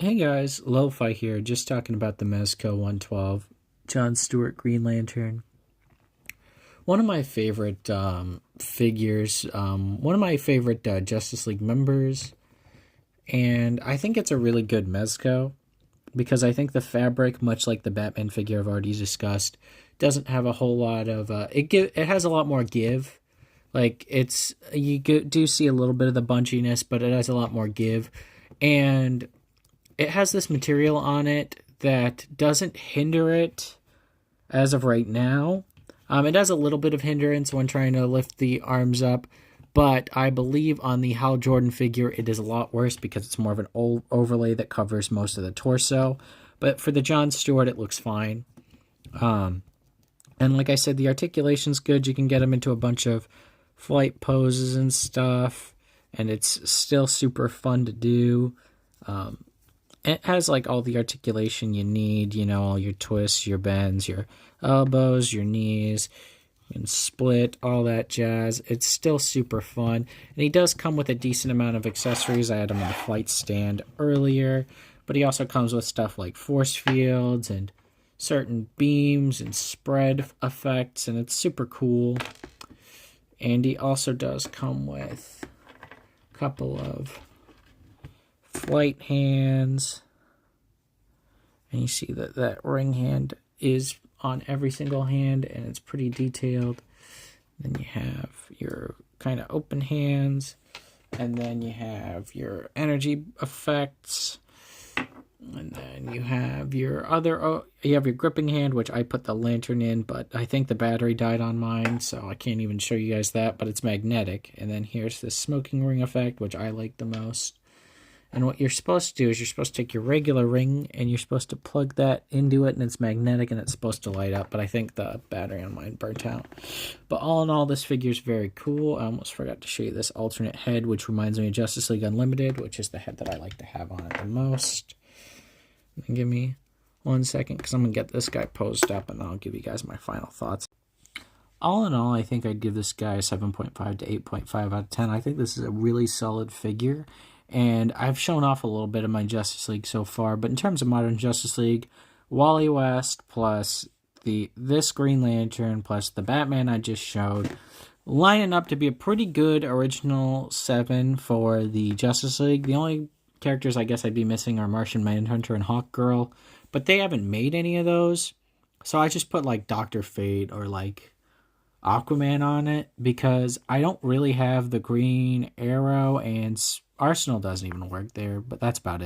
Hey guys, Lo-Fi here, just talking about the Mezco 112, John Stewart Green Lantern. One of my favorite figures, one of my favorite Justice League members, and I think it's a really good Mezco because I think the fabric, much like the Batman figure I've already discussed, doesn't have a whole lot of it has a lot more give. Like do see a little bit of the bunchiness, but it has a lot more give, and it has this material on it that doesn't hinder it as of right now. It has a little bit of hindrance when trying to lift the arms up, but I believe on the Hal Jordan figure it is a lot worse because it's more of an old overlay that covers most of the torso. But for the John Stewart, it looks fine. And like I said, the articulation's good. You can get him into a bunch of flight poses and stuff, and it's still super fun to do. It has like all the articulation you need, all your twists, your bends, your elbows, your knees, and split, all that jazz. It's still super fun. And he does come with a decent amount of accessories. I had him on the flight stand earlier, but he also comes with stuff like force fields and certain beams and spread effects, and it's super cool. And he also does come with a couple of flight hands, and you see that ring hand is on every single hand, and it's pretty detailed. Then you have your kind of open hands, and then you have your energy effects, and then you have your gripping hand, which I put the lantern in, but I think the battery died on mine, so I can't even show you guys that, but it's magnetic. And then here's the smoking ring effect, which I like the most. And what you're supposed to do is you're supposed to take your regular ring and you're supposed to plug that into it, and it's magnetic and it's supposed to light up, but I think the battery on mine burnt out. But all in all, this figure is very cool. I almost forgot to show you this alternate head, which reminds me of Justice League Unlimited, which is the head that I like to have on it the most. And give me 1 second because I'm going to get this guy posed up and then I'll give you guys my final thoughts. All in all, I think I'd give this guy a 7.5 to 8.5 out of 10. I think this is a really solid figure. And I've shown off a little bit of my Justice League so far, but in terms of Modern Justice League, Wally West plus this Green Lantern plus the Batman I just showed, lining up to be a pretty good original 7 for the Justice League. The only characters I guess I'd be missing are Martian Manhunter and Hawkgirl, but they haven't made any of those, so I just put like Dr. Fate or like Aquaman on it because I don't really have the Green Arrow, and Arsenal doesn't even work there, but that's about it.